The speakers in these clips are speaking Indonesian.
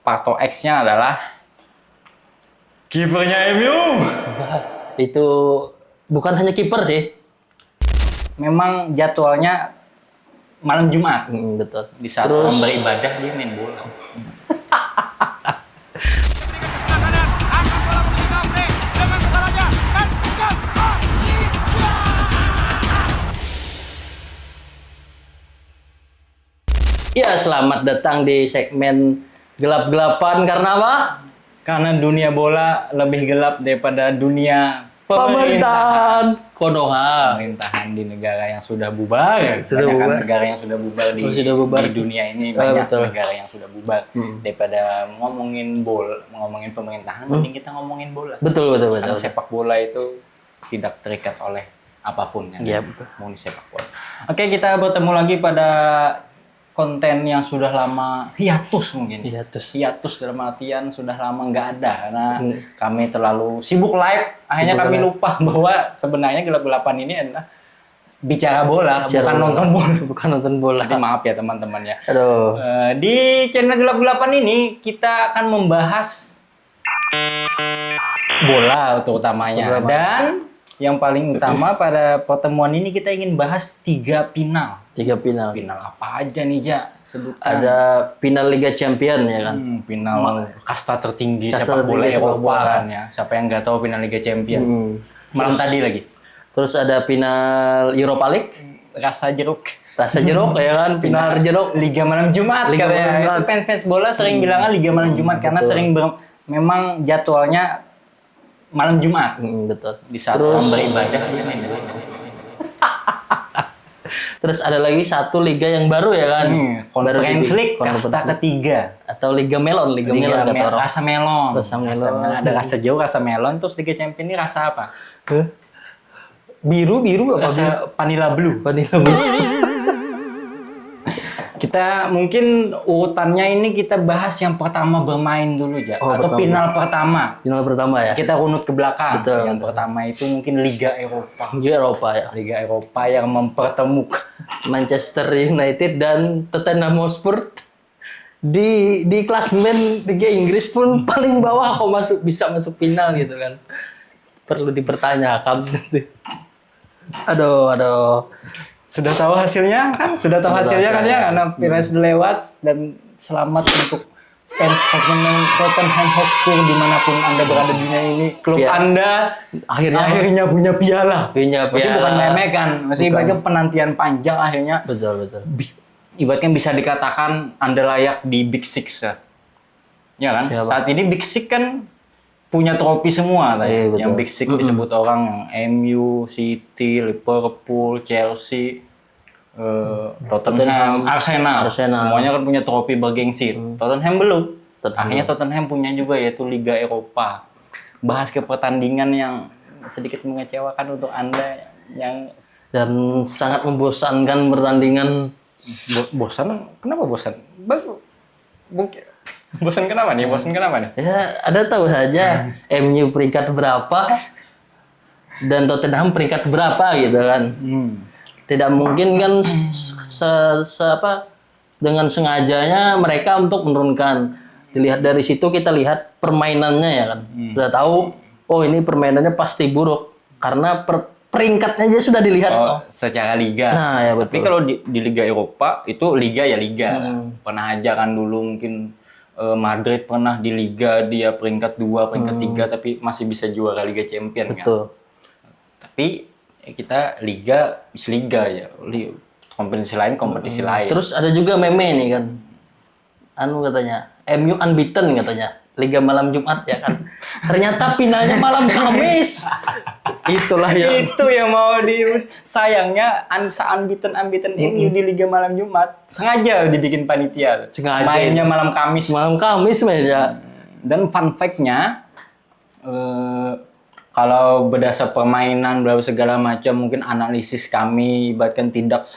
Pato X-nya adalah kipernya MU. Itu bukan hanya kiper sih. Memang jadwalnya malam Jumat. Betul. Di saat orang beribadah dia main bola. Ya, selamat datang di segmen gelap-gelapan karena apa? Karena dunia bola lebih gelap daripada dunia Pemerintahan Konoha. pemerintahan di negara yang sudah bubar. Sudah Banyak bubar. negara yang sudah bubar di, Sudah bubar. di dunia ini, banyak betul. negara yang sudah bubar. Daripada ngomongin pemerintahan, mending kita ngomongin bola. Betul. Karena sepak bola itu tidak terikat oleh apapun ya. Iya, betul. Murni sepak bola. Oke, kita bertemu lagi pada konten yang sudah lama hiatus mungkin. Hiatus dalam artian sudah lama nggak ada karena kami terlalu sibuk live. Akhirnya kami lupa bahwa sebenarnya gelap-gelapan ini adalah bicara bola, bukan nonton bola. Bukan nonton bola. Jadi maaf ya teman-teman ya. Aduh. Di channel gelap-gelapan ini kita akan membahas bola utamanya. Dan yang paling utama pada pertemuan ini kita ingin bahas 3 final. 3 final. Final apa aja nih, Ja? Sebutkan. Ada final Liga Champion ya kan. Final kasta tertinggi Kasta sepak bola tertinggi sepak Eropa bola. kan ya. Siapa yang nggak tahu final Liga Champion? Malam tadi lagi. Terus ada final Europa League. Rasa jeruk. Rasa jeruk ya kan, final jeruk. Liga malam Jumat. Liga Katanya. malam Jumat. Fans bola sering bilangnya Liga malam Jumat karena sering memang jadwalnya malam Jumat. Betul. Di saat orang beribadah dia main bola. Terus ada lagi satu liga yang baru ya kan. Conference League kasta ketiga. Atau Liga Melon, Liga Melon kata orang. Rasa melon. Rasa melon. Ada rasa jauh, rasa melon. Terus Liga Champion ini rasa apa? Biru apa? Rasa vanilla blue. Vanilla blue. Kita mungkin urutannya ini kita bahas yang pertama bermain dulu aja. Atau pertama. final pertama. Final pertama ya. Kita runut ke belakang. Betul. Yang pertama itu mungkin Liga Eropa. Liga Eropa ya. Liga Eropa yang mempertemukan Manchester United dan Tottenham Hotspur di klasemen Liga Inggris pun paling bawah kok bisa masuk final gitu kan. Perlu dipertanyakan. Aduh. Sudah tahu hasilnya kan? Sudah tahu hasilnya kan ya? Karena final sudah lewat dan selamat untuk fans Tottenham Hotspur dimanapun Anda berada di dunia ini. Klub Anda akhirnya punya piala. Masih bukan meme kan? Masih ibaratnya penantian panjang akhirnya. Betul. Ibaratnya bisa dikatakan Anda layak di Big Six ya. Ya kan? Siapa? Saat ini Big Six kan punya trofi semua lah. Yang Big Six disebut orang yang MU, City, Liverpool, Chelsea, Tottenham, Arsenal. Semuanya kan punya trofi bergengsi. Tottenham belum. Akhirnya Tottenham punya juga yaitu Liga Eropa. Bahas ke pertandingan yang sedikit mengecewakan untuk Anda yang Dan sangat membosankan pertandingan. bosan. Kenapa bosan? Bosan kenapa nih? Ya, Anda tahu saja MU peringkat berapa dan Tottenham peringkat berapa gitu kan. Tidak mungkin kan dengan sengajanya mereka untuk menurunkan. Dilihat dari situ kita lihat permainannya ya kan. Sudah tahu, oh ini permainannya pasti buruk karena peringkatnya aja sudah dilihat. Secara liga. Nah, ya betul. Tapi kalau di Liga Eropa itu liga ya liga. Pernah aja kan dulu mungkin Madrid pernah di liga dia peringkat 2, peringkat 3 tapi masih bisa juara Liga Champion Betul. kan. Tapi kita liga ya. Kompetisi lain. Terus ada juga meme nih kan. Katanya MU unbeaten katanya. Liga malam Jumat ya kan. Ternyata finalnya malam Kamis. Itulah Itu yang mau sayangnya unbeaten MU di Liga malam Jumat sengaja dibikin panitia. Mainnya malam Kamis. Malam Kamis ya. Dan fun fact-nya kalau berdasar permainan segala macam mungkin analisis kami bahkan tidak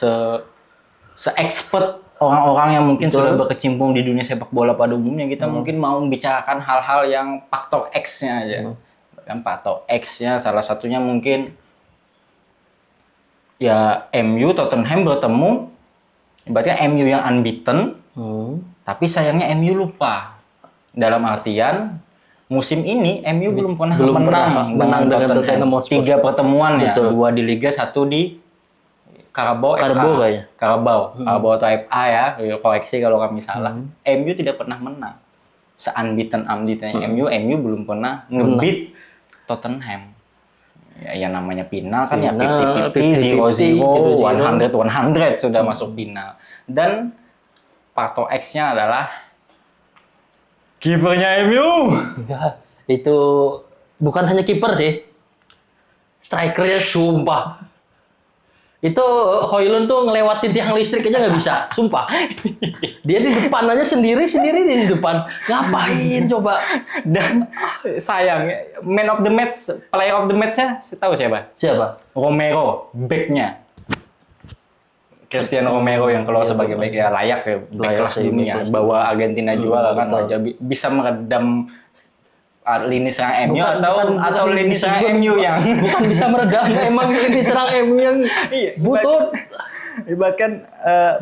se-expert orang-orang yang mungkin sudah berkecimpung di dunia sepak bola pada umumnya. Kita mungkin mau membicarakan hal-hal yang faktor X-nya aja. Kan faktor X-nya salah satunya mungkin ya MU Tottenham bertemu, ibaratnya MU yang unbeaten, tapi sayangnya MU lupa Dalam artian musim ini MU belum pernah menang dengan Tottenham Hotspur. 3 pertemuan ya, 2 di Liga, 1 di Carabao kayaknya. Carabao atau FA ya, koreksi kalau kami salah. MU tidak pernah menang. Se-unbeaten MU belum pernah nge-beat Tottenham. Ya, yang namanya final kan ya 50-50, 0-0, 100 sudah masuk final. Dan faktor X-nya adalah kipernya MU. Ya, itu bukan hanya kiper sih. Strikernya sumpah. Itu Højlund tuh ngelewatin tiang listrik aja nggak bisa, sumpah. Dia di depan aja sendiri di depan. Ngapain coba? Dan sayang, man of the match, player of the match-nya tahu siapa? Romero, back-nya. Cristiano Romero yang keluar sebagai back ya, layak ya, back kelas dunia. Bawa Argentina juara kan, bisa meredam lini serang MU atau lini serang MU yang bukan bisa meredam, emang lini serang MU yang butut. Ibaratkan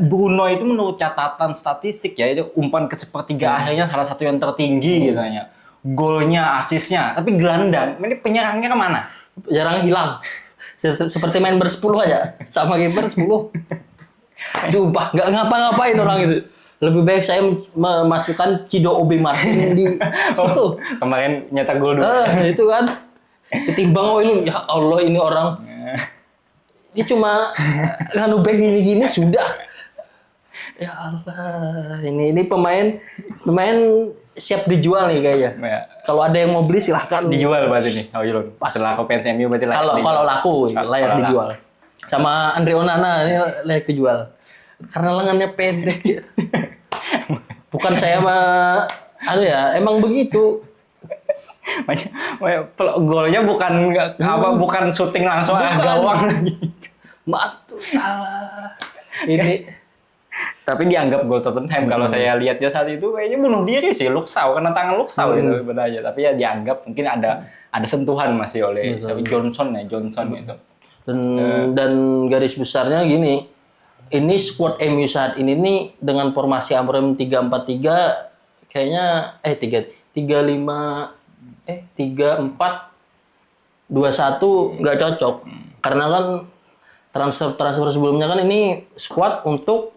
Bruno itu menurut catatan statistik ya, itu umpan ke sepertiga akhirnya salah satu yang tertinggi katanya. Golnya, asisnya, tapi gelandang. Ini penyerangnya kemana? Jarang hilang. Seperti main ber-10 aja, sama kiper 10. Sumpah, nggak ngapa-ngapain orang itu. Lebih baik saya memasukkan Cido Obi Martin di situ. Kemarin nyetak gol dulu. Itu kan. Ketimbang Højlund, ya Allah ini orang. Dia cuma nganu back gini-gini sudah. Ya Allah, ini pemain siap dijual nih kayaknya. Ya. Kalau ada yang mau beli silahkan. Dijual berarti nih Højlund. Setelah aku fans MU berarti kalau laku layak dijual. Sama Andre Onana ini layak dijual. Karena lengannya pendek ya. Bukan saya emang begitu. Golnya bukan syuting langsung arah gawang. Matu salah. Ini tapi dianggap gol Tottenham kalau saya lihatnya saat itu kayaknya bunuh diri sih, Luksau, kena tangan Luksau itu sebenarnya. Tapi ya dianggap mungkin ada sentuhan masih oleh Johnson itu. Dan garis besarnya gini. Ini squad MU saat ini nih dengan formasi Amorim 3-4-3 kayaknya 3-4-2-1 nggak cocok. Karena kan transfer sebelumnya kan ini squad untuk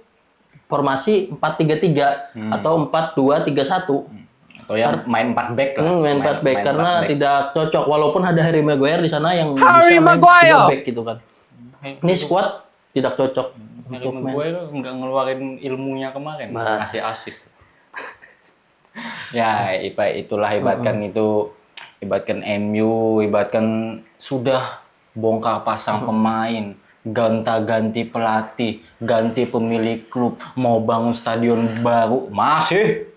formasi 4-3-3 atau 4-2-3-1. Atau yang main 4 back lah. Main 4 back karena tidak cocok walaupun ada Harry Maguire di sana yang bisa main 3 back gitu kan. Ini squad tidak cocok. Harry Maguire nggak ngeluarin ilmunya kemarin, ngasih asis. Ya, ibaratkan MU, ibaratkan sudah bongkar pasang pemain, gonta-ganti pelatih, ganti pemilik klub, mau bangun stadion baru, masih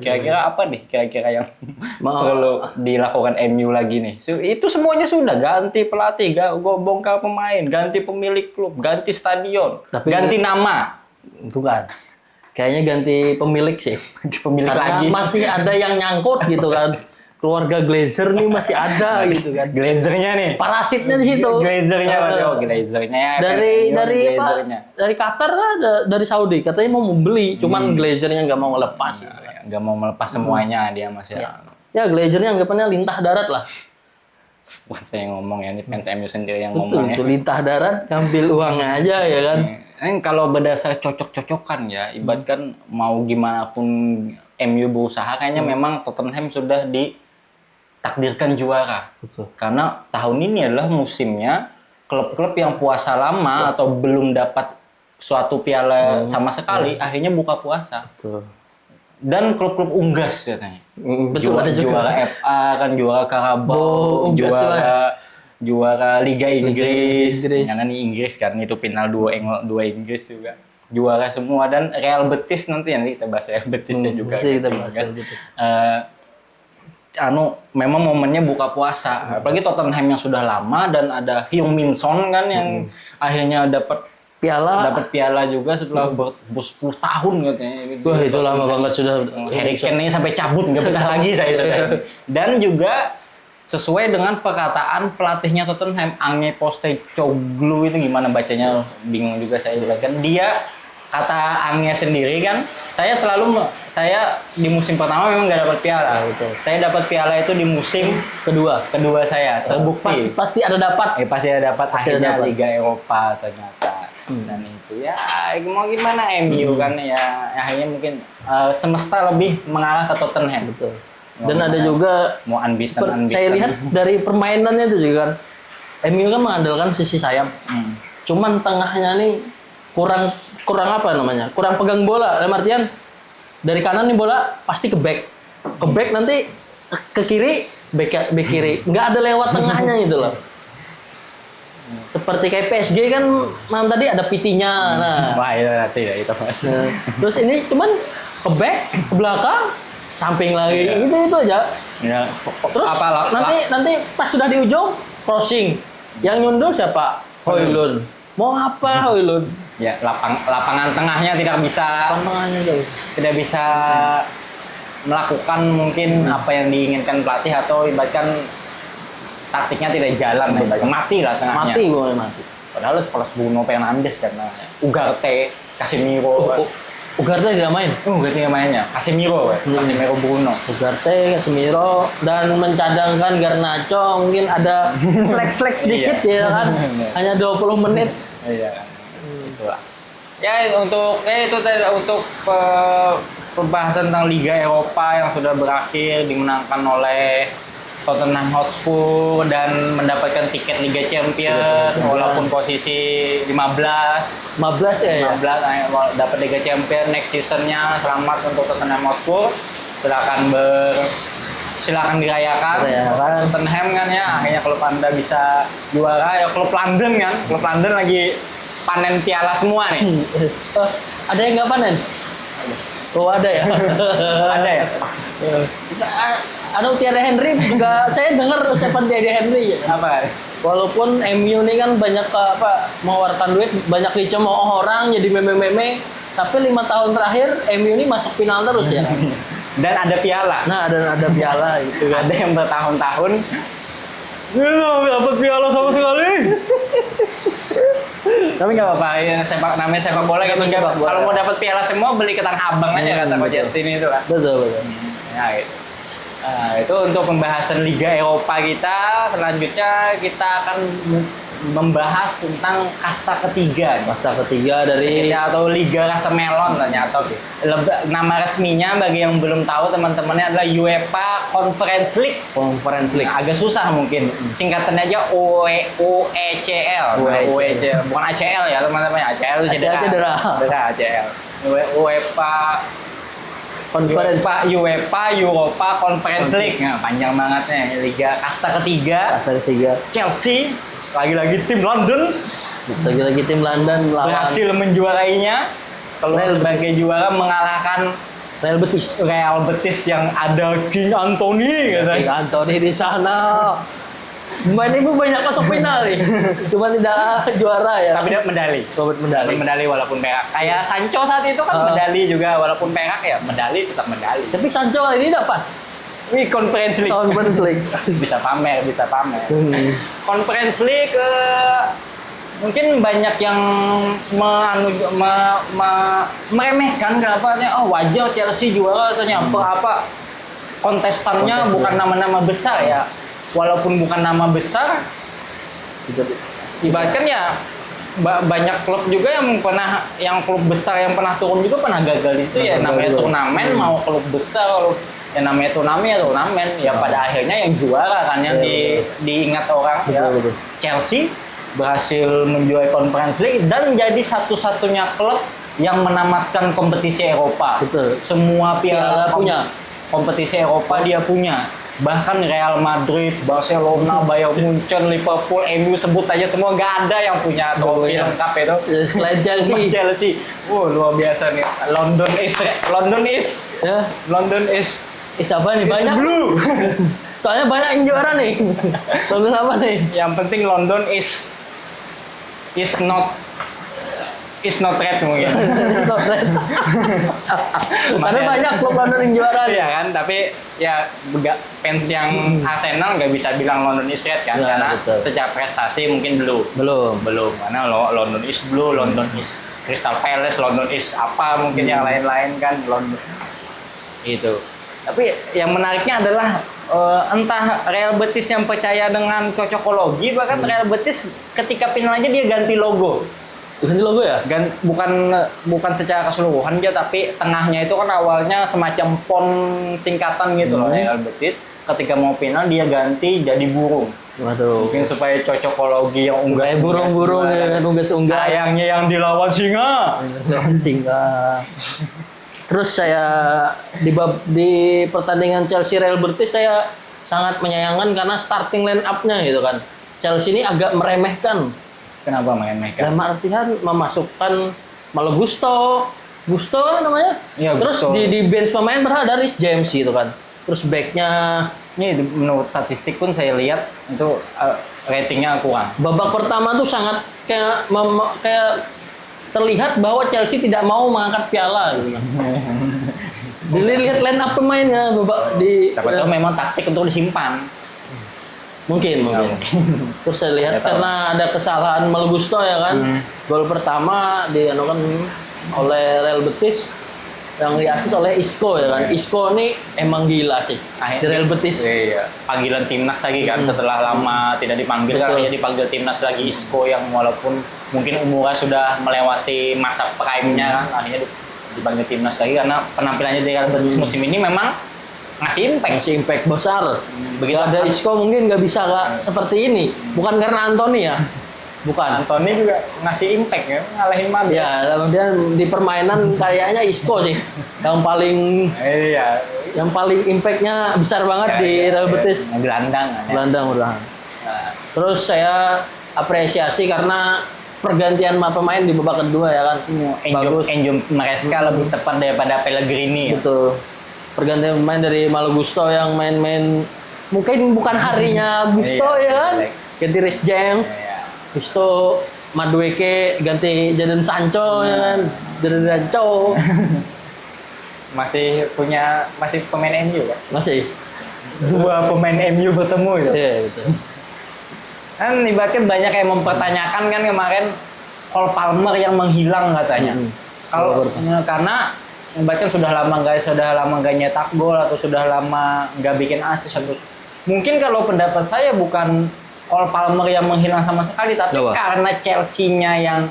kira-kira apa nih yang perlu dilakukan MU lagi nih? Itu semuanya sudah ganti pelatih, bongkar pemain, ganti pemilik klub, ganti stadion, ganti nama. Itu kan. Kayaknya ganti pemilik sih. Pemilik karena lagi. Masih ada yang nyangkut gitu kan. Keluarga Glazer nih masih ada gitu kan. Glazernya nih. Parasitnya di situ. Glazernya. Glazernya. Dari Qatar lah, dari Saudi katanya mau membeli, cuman Glazernya nggak mau lepas. Nggak mau melepas semuanya dia masih. Ya Glazernya anggapannya lintah darat lah. Bukan saya yang ngomong ya, ini fans MU sendiri yang Betul, ngomong ya. Betul, lintah darat, ngambil uang aja ya kan. Kalau berdasar cocok-cocokan ya, ibaratkan mau gimana pun MU berusaha, kayaknya memang Tottenham sudah ditakdirkan juara. Betul. Karena tahun ini adalah musimnya klub-klub yang puasa lama atau belum dapat suatu piala sama sekali, akhirnya buka puasa. Betul. Dan klub-klub unggas katanya. Betul, ada juga. Juara FA kan, juara Carabao, juara Liga Inggris. Jangan di Inggris kan, itu final dua Inggris juga. Juara semua, dan Real Betis nanti kita bahas Real Betisnya juga. Kita bahas Real Betis. Memang momennya buka puasa. Apalagi Tottenham yang sudah lama dan ada Heung-min Son kan yang akhirnya dapat piala juga setelah 10 tahun katanya. Wah, itu lama banget sudah. Harry Kane ini sampai cabut, nggak betah lagi saya sudah. Dan juga sesuai dengan perkataan pelatihnya Tottenham, Ange Postecoglou itu gimana bacanya bingung juga saya juga kan. Dia kata Angnya sendiri kan, saya di musim pertama memang nggak dapat piala. Betul. Saya dapat piala itu di musim kedua saya terbukti. Pasti ada dapat. Pasti ada dapat Pasti akhirnya ada dapat. Liga Eropa ternyata. Dan itu ya mau gimana MU kan ya akhirnya mungkin semesta lebih mengarah ke Tottenham. Betul. Dan ada juga mau unbeaten. Saya lihat dari permainannya itu juga kan, MU kan mengandalkan sisi sayap. Cuman tengahnya nih kurang apa namanya? Kurang pegang bola. Dalam artian dari kanan nih bola pasti ke back. Ke back nanti ke kiri, back kiri. Nggak ada lewat tengahnya gitu loh. Seperti kayak PSG kan malam tadi ada PT-nya. Nah, wah itu nanti ya itu Mas. Nah, terus ini cuman ke back, ke belakang, samping lagi. Itu aja. Ya. Terus nanti pas sudah di ujung crossing. Yang nyundul siapa? Højlund. Mau apa Højlund? Ya, lapangan tengahnya tidak bisa melakukan mungkin apa yang diinginkan pelatih atau ibaratkan taktiknya tidak jalan, mati lah tengahnya. Mati. Padahal sekelas Bruno Fernandes dan Ugarte, Casemiro. Ugarte tidak main. Ugarte tidak mainnya. Casemiro Bruno. Ugarte, Casemiro dan mencadangkan Garnacho mungkin ada slack sedikit ya kan. Hanya 20 menit. Iya. Itulah. Ya untuk pembahasan tentang Liga Eropa yang sudah berakhir dimenangkan oleh Tottenham Hotspur dan mendapatkan tiket Liga Champions walaupun posisi 15 ya. 15 dapat Liga Champions next seasonnya. Selamat untuk Tottenham Hotspur. Silakan dirayakan. Tottenham kan ya akhirnya klub Anda bisa juara ya. Klub London lagi panen piala semua nih. Ada yang nggak panen? Oh ada ya. Ada ya. Thierry Henry juga saya dengar ucapan Thierry Henry ya. Apa? Walaupun MU ini kan banyak mengeluarkan duit, banyak dicemooh orang jadi meme-meme, tapi 5 tahun terakhir MU ini masuk final terus ya. Dan ada piala. Nah, ada piala itu kan. Ada yang bertahun-tahun nggak dapat piala sama sekali. Tapi nggak apa-apa, ya, namanya sepak bola kan. Kalau mau dapat piala semua beli ke Tanah Abang aja kata Coach Justin itu kan. Betul. Ya, gitu. Nah, itu untuk pembahasan Liga Eropa kita. Selanjutnya kita akan membahas tentang kasta ketiga. Kasta ketiga dari atau Liga Rasa Melon ternyata. Nama resminya bagi yang belum tahu teman-temannya adalah UEFA Conference League. Nah, agak susah mungkin. Singkatannya aja UECL. Bukan ACL ya teman-teman. ACL itu cedera. ACL. UEFA Europa Conference League. Nah, panjang banget nih. Liga kasta ketiga. Chelsea lagi-lagi tim London berhasil menjuarainya. Kalau sebagai juara mengalahkan Real Betis yang ada King Anthony katanya. King Anthony di sana. Ini pun banyak masuk final nih. Cuma tidak juara ya. Tapi dapat medali. Dapat medali walaupun perak. Kayak Sancho saat itu kan medali juga walaupun perak ya. Medali tetap medali. Tapi Sancho kali ini dapat. Ini Conference League. Bisa pamer. Conference League mungkin banyak yang meremehkan kenapa wajar Chelsea juara ternyata apa kontestannya bukan nama-nama besar ya. Walaupun bukan nama besar, ibaratkan ya banyak klub juga yang klub besar yang pernah turun juga pernah gagal di situ ya. Namanya turnamen, mau klub besar ya namanya turnamen ya pada akhirnya yang juara kan yang diingat orang ya. Chelsea berhasil menjuarai Conference League dan menjadi satu-satunya klub yang menamatkan kompetisi Eropa. Betul. Semua piala punya. Kompetisi Eropa dia punya. Bahkan Real Madrid, Barcelona, Bayern Munchen, Liverpool, MU sebut aja semua nggak ada yang punya trofi lengkap itu. Selain Chelsea. Luar biasa nih. London is apa nih banyak? Blue. Soalnya banyak yang juara nih. London apa nih? Yang penting London is not red mungkin. Karena banyak klub London yang juara. Iya kan, tapi ya fans yang Arsenal nggak bisa bilang London is red kan, karena secara prestasi mungkin belum. Karena London is blue, London is Crystal Palace, London East, apa mungkin yang lain-lain kan London itu. Tapi yang menariknya adalah entah Real Betis yang percaya dengan cocokologi, bahkan Real Betis ketika final aja dia ganti logo. Ganti logo ya? Bukan secara keseluruhan aja, tapi tengahnya itu kan awalnya semacam font singkatan gitu loh Real Betis. Ketika mau final dia ganti jadi burung. Waduh. Mungkin supaya cocokologi yang unggas. Burung-burung yang unggas-unggas. Sayangnya yang dilawan singa. Terus saya di pertandingan Chelsea Real Betis saya sangat menyayangkan karena starting line up-nya gitu kan. Chelsea ini agak meremehkan. Kenapa meremehkan? Dalam artian memasukkan Malo Gusto namanya. Ya, terus Gusto. di bench pemain berada Reece James gitu kan. Terus backnya ini menurut statistik pun saya lihat itu ratingnya kurang. babak pertama tuh sangat kayak terlihat bahwa Chelsea tidak mau mengangkat piala gitu. Dilihat line up pemainnya babak di Tapi itu memang taktik untuk disimpan. mungkin. Terus saya lihat karena ada kesalahan Malo Gusto ya kan. Gol pertama dianukan oleh Real Betis yang diasis oleh Isco ya kan. Isco ini emang gila sih di Real Betis. Iya. Panggilan timnas lagi kan setelah lama tidak dipanggil, akhirnya dipanggil timnas lagi Isco yang walaupun mungkin umurnya sudah melewati masa prime-nya kan, akhirnya dipanggil timnas lagi karena penampilannya di Real Betis musim ini memang ngasih impact besar. Begitu Ada Isco mungkin nggak bisa seperti ini. Bukan karena Anthony ya. Bukan. Anthony juga ngasih impact ya, ngalahin Madrid. Ya, kemudian di permainan kayaknya Isco sih yang paling Iya. yang paling impactnya besar banget di Real Betis. Gelandang. Nah. Terus saya apresiasi karena pergantian pemain di babak kedua ya kan. Bagus. Enzo Maresca lebih tepat daripada Pellegrini. Betul. Pergantian pemain dari Malo Gusto yang main-main mungkin bukan harinya Gusto ya kan. Ganti Reece James. Gusto Madueke ganti Jadon Sancho ya kan. Jadon Sancho. Masih pemain MU kan? Masih. Dua pemain MU bertemu itu. Iya, betul. Kan ibaratnya banyak yang mempertanyakan kan kemarin Cole Palmer yang menghilang katanya. Kalau karena ibaratnya sudah lama nggak nyetak gol atau sudah lama nggak bikin assist atau mungkin kalau pendapat saya bukan Cole Palmer yang menghilang sama sekali, tapi karena Chelsea-nya yang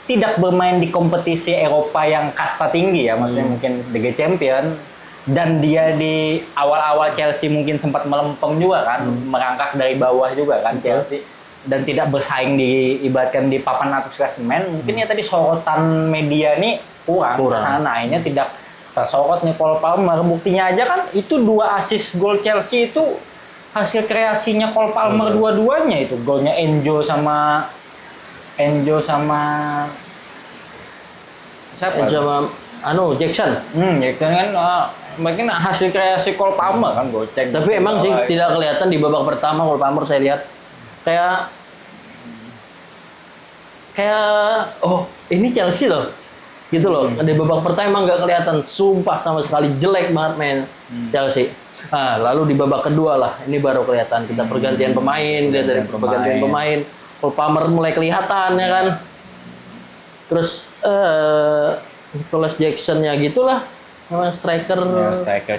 tidak bermain di kompetisi Eropa yang kasta tinggi ya, maksudnya mungkin Liga Champion, dan dia di awal-awal Chelsea mungkin sempat melempem juga kan, merangkak dari bawah juga kan Chelsea, dan tidak bersaing ibaratkan di papan atas klasemen, mungkin ya tadi sorotan media nih kurang. Sana akhirnya tidak tersorot nih Cole Palmer. Buktinya aja kan itu 2 assist gol Chelsea itu hasil kreasinya Cole Palmer dua-duanya itu. Golnya Enzo sama siapa? Jackson. Jackson kan mungkin hasil kreasi Cole Palmer kan gocek. Tapi emang sih tidak kelihatan di babak pertama Cole Palmer saya lihat kayak ini Chelsea loh. Gitu loh. Di babak pertama emang nggak kelihatan, sumpah sama sekali jelek banget main Chelsea. Lalu di babak kedua lah, ini baru kelihatan kita pergantian pemain, dari pergantian pemain, Cole Palmer mulai kelihatan ya kan. Terus Nicholas Jackson-nya gitulah, memang striker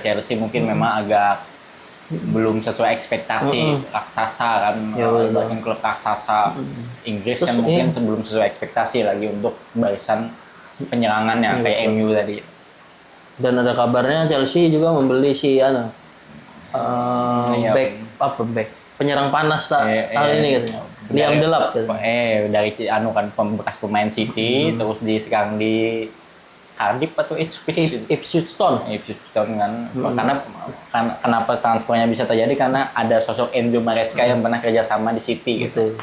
Chelsea mungkin memang agak belum sesuai ekspektasi raksasa kan, bahkan klub raksasa Inggris kan mungkin sebelum sesuai ekspektasi lagi untuk barisan penyerangannya kayak MU tadi. Dan ada kabarnya Chelsea juga membeli si back penyerang panas kali ini katanya. Liam Delap gitu. Dari bekas pemain City terus sekarang di Cardiff atau Ipswich Town kan. Karena kenapa transfernya bisa terjadi karena ada sosok Enzo Maresca yang pernah kerja sama di City gitu.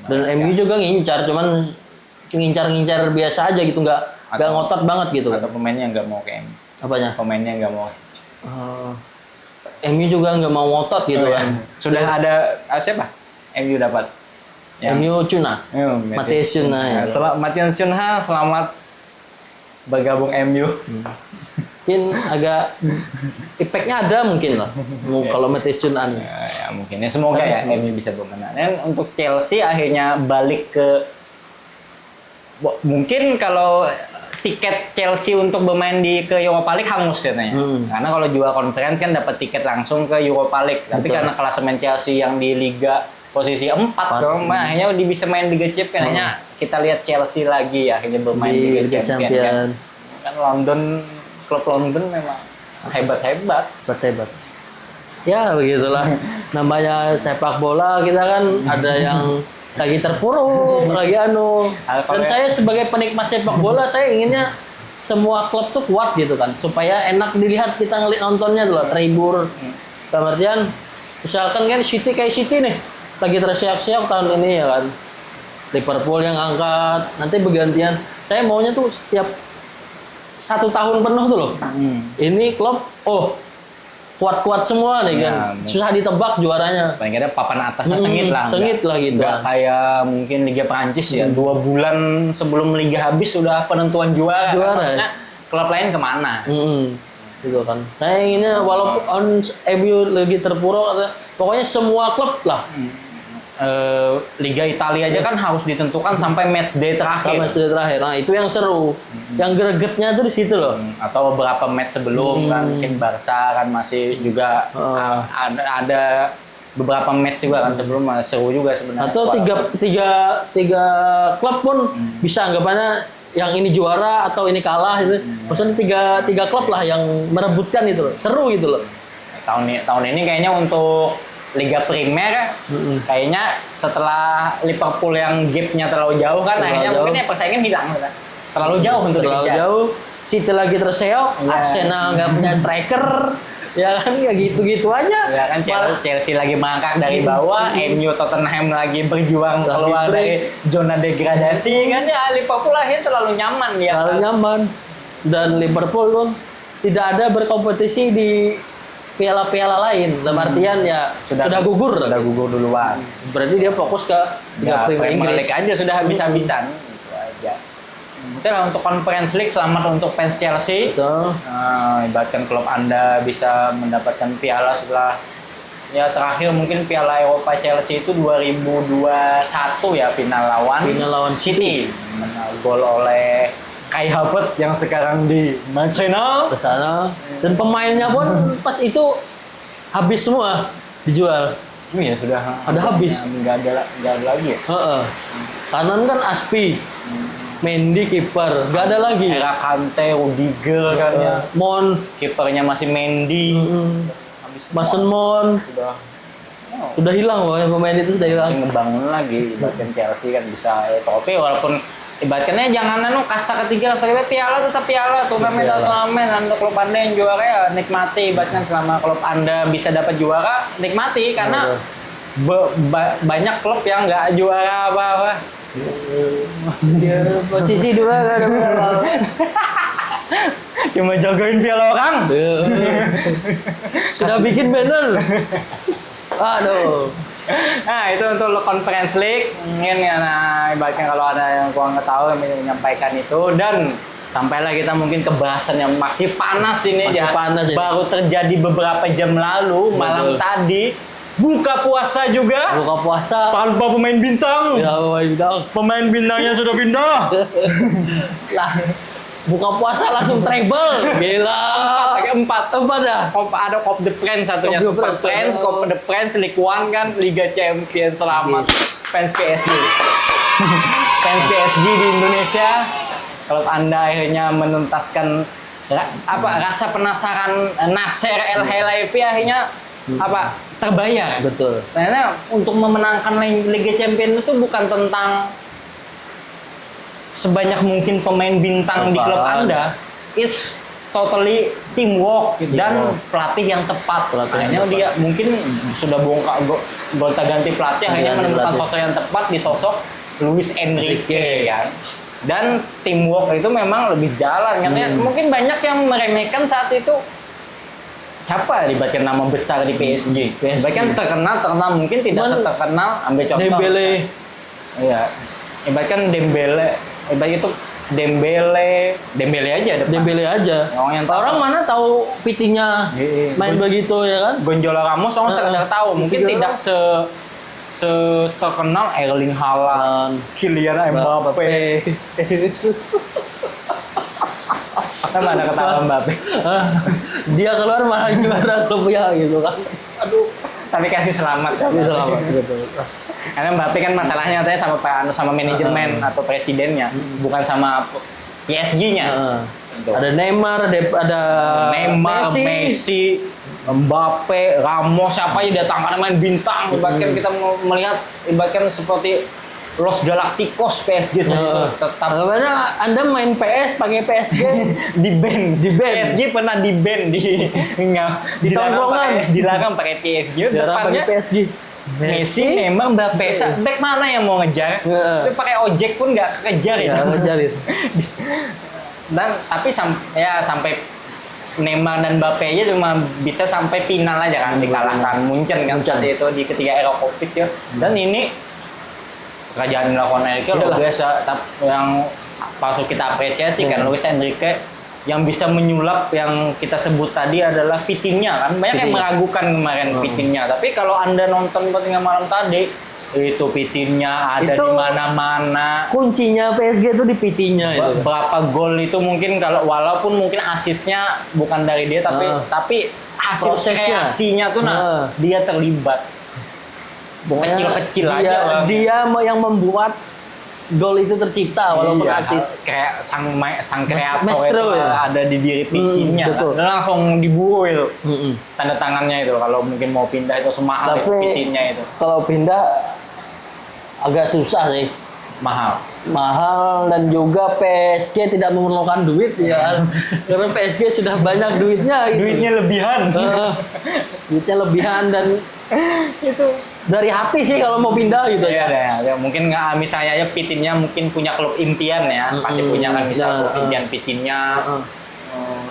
Dan MU juga ngincar, cuman ngincar biasa aja gitu, nggak ngotot banget gitu. Atau pemainnya nggak mau ke MU. Apanya? Pemainnya nggak mau. MU juga nggak mau ngotot gitu kan. Sudah ada siapa? MU dapat. MU Cuna. Matheus Cuna ya. Matheus Cuna selamat bergabung MU. Mungkin agak impact-nya ada mungkin lah. Kalau Matheus Cuna. Ya mungkin ya, semoga ya MU bisa bermenang. Dan untuk Chelsea akhirnya balik ke mungkin kalau tiket Chelsea untuk bermain ke Europa League hangus katanya. Karena kalau juara conference kan dapat tiket langsung ke Europa League. Tapi karena klasemen Chelsea yang di liga posisi 4 dong, akhirnya bisa main Liga Champions. Akhirnya kita lihat Chelsea lagi akhirnya bermain di Liga Champions. Kan London, klub London memang hebat-hebat. Ya begitulah. Namanya sepak bola kita kan ada yang lagi terpuruk, lagi Dan saya sebagai penikmat sepak bola, saya inginnya semua klub tuh kuat gitu kan, supaya enak dilihat kita nontonnya tuh, terhibur. Dalam artian, misalkan kan City kayak City nih, lagi terseok-seok tahun ini ya kan. Liverpool yang angkat, nanti bergantian. Saya maunya tuh setiap 1 tahun penuh tuh loh. Ini klub, kuat-kuat semua nih kan, susah ditebak juaranya. Paling ada papan atasnya sengit lah gitu. Nggak kayak mungkin Liga Prancis ya, 2 bulan sebelum liga habis sudah penentuan juara. Maksudnya klub lain kemana? Gitu kan. Saya inginnya walaupun MU lagi terpuruk, pokoknya semua klub lah. Liga Italia aja kan harus ditentukan sampai match day terakhir. Nah, itu yang seru. Yang gregetnya tuh di situ loh. Atau beberapa match sebelum kan mungkin Barca kan masih juga ada beberapa match juga kan sebelum, seru juga sebenarnya. Atau tiga klub pun bisa anggapannya yang ini juara atau ini kalah gitu. Maksudnya tiga klub lah yang merebutkan itu loh. Seru gitu loh. Tahun ini kayaknya untuk Liga Primer kayaknya setelah Liverpool yang gapnya terlalu jauh kan, akhirnya mungkin ya persaingan hilang kan. Terlalu jauh untuk dikejar. Terlalu jauh. City lagi terseok, Arsenal nggak punya striker, ya kan, ya gitu-gitu aja. Ya kan Chelsea lagi mangkak dari bawah, MU Tottenham lagi berjuang keluar dari zona degradasi kan, ya Liverpool akhirnya terlalu nyaman ya. Terlalu nyaman. Dan Liverpool pun tidak ada berkompetisi di piala-piala lain, dalam artian ya sudah gugur duluan. Berarti dia fokus ke Premier League aja sudah habis-habisan gitu aja. Untuk Conference League, selamat untuk fans Chelsea. Ibaratkan klub Anda bisa mendapatkan piala setelah ya terakhir mungkin Piala Eropa Chelsea itu 2021 ya, final lawan City. Gol oleh Kai Havertz yang sekarang di Manchester ke sana, dan pemainnya pun pas itu habis semua dijual. Ya sudah ada habis, nggak ada lagi ya. Kanan kan Aspi, Mendy kiper, nggak ada lagi. Era Kante, Rudiger kan ya. Mon kipernya masih Mendy. Mason Mon sudah hilang, pemain itu sudah hilang. Ngebangun lagi, ibaratkan Chelsea kan bisa trofi walaupun ibaratnya jangan kasta ketiga, piala tetap piala, turnamen untuk klub Anda yang juara ya nikmati, ibaratnya selama klub Anda bisa dapat juara nikmati, karena banyak klub yang nggak juara apa-apa. Dia posisi 2 nggak ada piala. Cuma jagain piala orang. Sudah bikin banner. Aduh. Nah, itu untuk Conference League. Mungkin ya, ibaratnya kalau ada yang kurang tahu menyampaikan itu, dan sampailah kita mungkin ke bahasan yang masih panas ini ya. Baru terjadi beberapa jam lalu, malam tadi. Buka puasa juga. Tanpa pemain bintang. Ya, pemain bintangnya sudah pindah. Lah, buka puasa langsung treble. Gila. Pakai 4 dah. Ada Coupe de France satunya, Super France, Coupe de France, Ligue 1 kan, Liga Champions. Selamat fans PSG. Fans PSG di Indonesia, kalau Anda akhirnya menuntaskan rasa penasaran Nasser El Khelaifi akhirnya terbayar. Betul. Karena untuk memenangkan Liga Champions itu bukan tentang sebanyak mungkin pemain bintang di klub Anda, it's totally teamwork dan pelatih yang tepat. Akhirnya dia mungkin sudah gonta-ganti pelatih, akhirnya menemukan sosok yang tepat di sosok Luis Enrique ya. Dan teamwork itu memang lebih jalan. Karena mungkin banyak yang meremehkan saat itu. Siapa libatkan nama besar di PSG? Bahkan terkenal mungkin tidak seterkenal. Ambil contoh Dembele. Iya. Ibaratkan Dembele. Ibarat itu Dembele aja. Orang mana tahu pitinya main begitu ya kan? Gonzalo Ramos orang sekedar tahu, mungkin tidak terkenal Erling Haaland, Kylian Mbappe. Kenapa ada ketawa Mbappe? Dia keluar malah juara klub ya gitu kan. Aduh. Tapi kasih selamat. Selamat betul. Karena Mbappe kan masalahnya katanya sama manajemen atau presidennya, bukan sama PSG-nya. Ada Neymar, ada Messi, Mbappe, Ramos, siapa aja datang main bintang. Ibaratkan kita mau melihat ibaratkan seperti Los Galacticos PSG saja tetap. Karena Anda main PS pakai PSG di ban. PSG pernah di ban dilarang pakai PSG. Depannya PSG. Messi, Neymar, Mbappe. Back mana yang mau ngejar? Tapi pakai ojek pun nggak kekejar ya. Dan tapi sampai Neymar dan Mbappe aja cuma bisa sampai final aja kan, dikalahkan Munchen kan saat itu di ketiga era Covid ya. Dan ini kerajaan dilakukan Enrique luar biasa, yang patut kita apresiasi kan Luis Enrique yang bisa menyulap yang kita sebut tadi adalah Vitinha kan. Banyak yang meragukan kemarin Vitinha, tapi kalau Anda nonton pertandingan malam tadi itu Vitinha ada di mana-mana. Kuncinya PSG itu di Vitinha itu. Berapa gol itu mungkin kalau walaupun mungkin asisnya bukan dari dia tapi hasil kreasinya tuh dia terlibat. Kecil-kecil aja. Dia yang membuat gol itu tercipta walaupun asis. Kayak sang kreator itu ada di diri Vitinha. Dan langsung diburu itu. Tanda tangannya itu kalau mungkin mau pindah itu semahal Vitinha itu. Kalau pindah agak susah sih. Mahal dan juga PSG tidak memerlukan duit ya. Karena PSG sudah banyak duitnya gitu. Duitnya lebihan dan itu dari hati sih kalau mau pindah gitu ya. Mungkin nggak misalnya ya Vitinha mungkin punya klub impian ya. Pasti punya kan bisa klub impian Vitinha.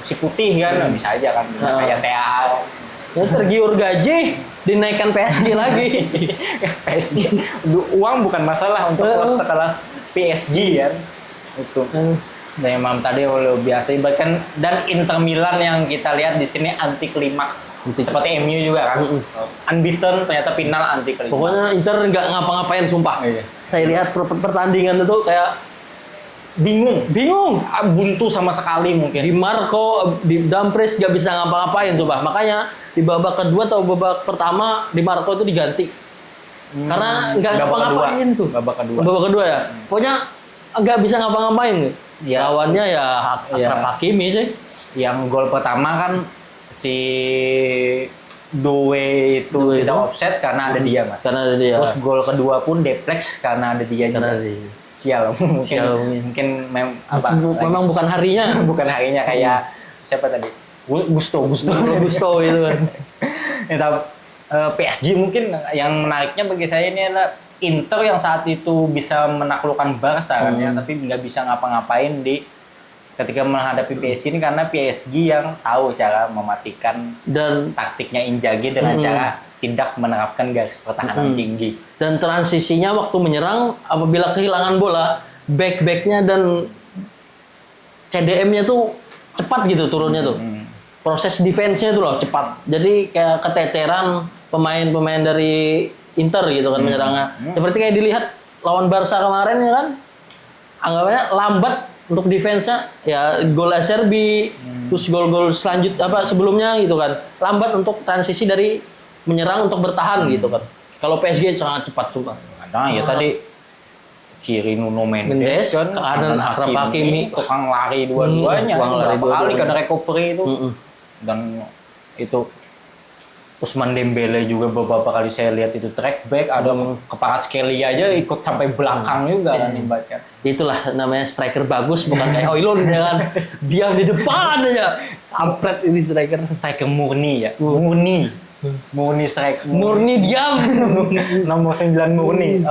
Si putih kan bisa aja kan kayak TA. Ya tergiur gaji dinaikkan PSG lagi. PSG uang bukan masalah untuk klub sekelas PSG kan itu. Memang tadi luar biasa bahkan dan Inter Milan yang kita lihat di sini anti klimaks seperti MU juga kan. Unbeaten ternyata final anti klimaks. Pokoknya Inter nggak ngapa-ngapain sumpah. Saya lihat pertandingan itu kayak bingung, buntu sama sekali mungkin. Di Marco, di Dumfries nggak bisa ngapa-ngapain coba. Makanya di babak kedua atau babak pertama di Marco itu diganti. Karena nggak ngapa-ngapain tuh. Babak kedua ya. Pokoknya nggak bisa ngapa-ngapain. Ya. Lawannya ya Achraf Hakimi sih. Yang gol pertama kan si Doué itu tidak offset karena ada dia mas. Karena ada dia. Terus gol kedua pun deflex karena ada dia. Sial mungkin memang bukan harinya kayak siapa tadi Gusto itu kan. PSG mungkin yang menariknya bagi saya ini adalah Inter yang saat itu bisa menaklukkan Barca kan ya, tapi nggak bisa ngapa-ngapain ketika menghadapi PSG ini karena PSG yang tahu cara mematikan dan taktiknya Inzaghi dengan cara tidak menerapkan garis pertahanan tinggi. Dan transisinya waktu menyerang apabila kehilangan bola, back-backnya dan CDM-nya tuh cepat gitu turunnya tuh. Proses defense-nya tuh loh cepat. Jadi kayak keteteran pemain-pemain dari Inter gitu kan menyerangnya. Seperti kayak dilihat lawan Barca kemarin ya kan. Anggapannya lambat untuk defense-nya ya gol Acerbi, terus gol-gol sebelumnya gitu kan. Lambat untuk transisi dari menyerang untuk bertahan gitu kan. Kalau PSG sangat cepat juga. Nah, ya tadi kiri Nuno Mendes kan, kanan Achraf Hakimi, tukang lari dua-duanya. Berapa kali kan recovery itu. Dan itu Ousmane Dembele juga beberapa kali saya lihat itu track back, ada Kvaratskhelia aja ikut sampai belakang juga kan ibaratnya. Itulah namanya striker bagus, bukan kayak Højlund ya kan. Diam di depan aja. Kampret ini striker murni ya. Murni striker. Murni diam. Nomor 9 murni.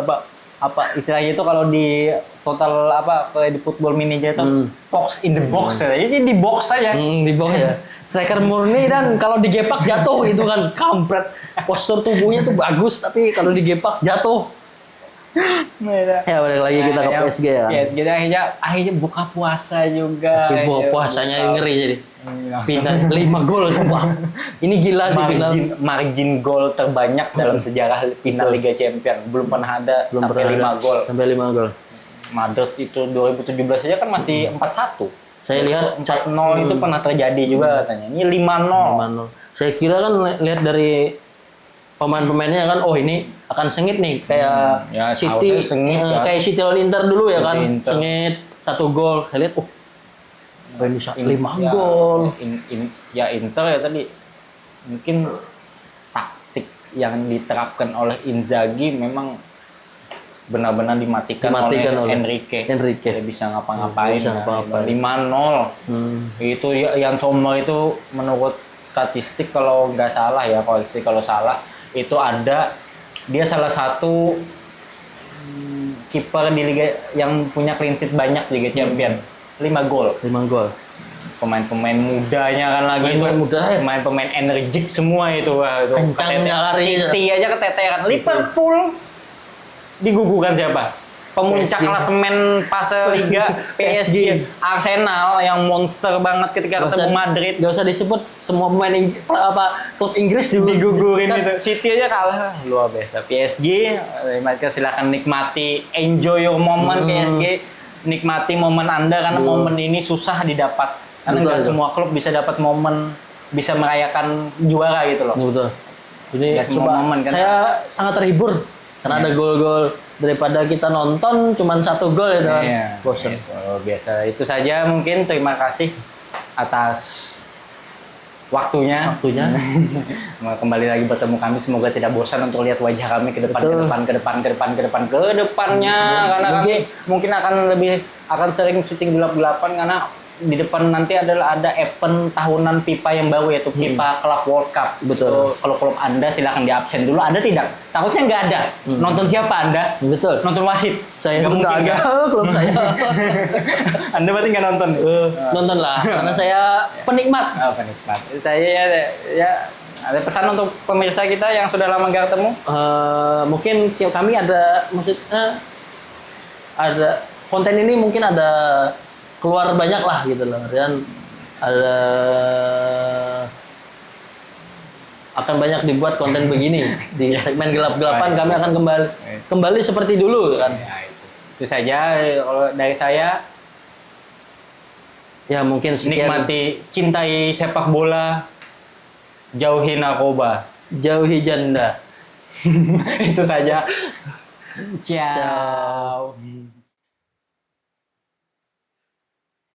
Apa istilahnya itu kalau di total kayak di Football Manager itu box in the box ya. Jadi di box saja. Di box ya. Striker murni dan kalau digepak jatuh itu kan kampret. Postur tubuhnya tuh bagus tapi kalau digepak jatuh. Ya balik lagi kita ke PSG ya. PSG akhirnya buka puasa juga. Tapi buka puasanya ngeri jadi. Final 5 gol sumpah. Ini gila sih final. Margin gol terbanyak dalam sejarah final Liga Champions. Belum pernah ada sampai 5 gol. Sampai 5 gol. Madrid itu 2017 saja kan masih 4-1. Saya lihat 4-0 itu pernah terjadi juga katanya. Ini 5-0. Saya kira kan lihat dari pemain-pemainnya kan, oh ini akan sengit nih kayak ya, City, sengit, kayak City lawan Inter dulu ya kan, Inter. sengit 1 gol. Saya lihat, bisa 5 gol. Ya Inter ya tadi mungkin taktik yang diterapkan oleh Inzaghi memang benar-benar dimatikan oleh Enrique. Dia bisa ngapa-ngapain. 5-0. Itu yang Sommer itu menurut statistik kalau nggak salah ya, kalau salah itu ada dia salah satu kiper di liga yang punya clean sheet banyak di Liga Champions. 5 gol. Pemain-pemain mudanya kan lagi pemain-pemain energik semua itu. Kencangnya lari. City aja keteteran. Liverpool digugurkan siapa? Pemuncak klasemen fase Liga PSG. Arsenal yang monster banget ketika ketemu Madrid. Gak usah disebut semua pemain klub Inggris digugurin gitu. City aja kalah. Luar biasa. PSG, mereka silakan nikmati, enjoy your moment PSG. Nikmati momen Anda karena momen ini susah didapat. Karena nggak semua klub bisa dapat momen, bisa merayakan juara gitu loh. Betul. Ini semua momen kan. Saya sangat terhibur karena ada gol-gol, daripada kita nonton cuman 1 gol ya kan. Bosan. Biasa. Itu saja mungkin. Terima kasih atas waktunya. Kembali lagi bertemu kami, semoga tidak bosan untuk lihat wajah kami ke depannya karena kami mungkin akan sering syuting gelap-gelapan karena di depan nanti ada event tahunan FIFA yang baru yaitu FIFA Club World Cup. Betul. Kalau klub Anda silakan di absen dulu. Ada tidak? Takutnya nggak ada. Nonton siapa Anda? Betul. Nonton wasit. Saya nggak ada klub saya. Anda berarti nggak nonton? Nonton lah, karena saya penikmat. Penikmat. Saya ya ada pesan untuk pemirsa kita yang sudah lama nggak ketemu? Mungkin kami maksudnya ada konten ini mungkin ada keluar banyak lah gitu loh, dan akan banyak dibuat konten begini di segmen gelap-gelapan. Kami akan kembali seperti dulu kan. Itu saja kalau dari saya. Ya mungkin sekian. Nikmati, cintai sepak bola, jauhi narkoba, jauhi janda. Itu saja. Ciao.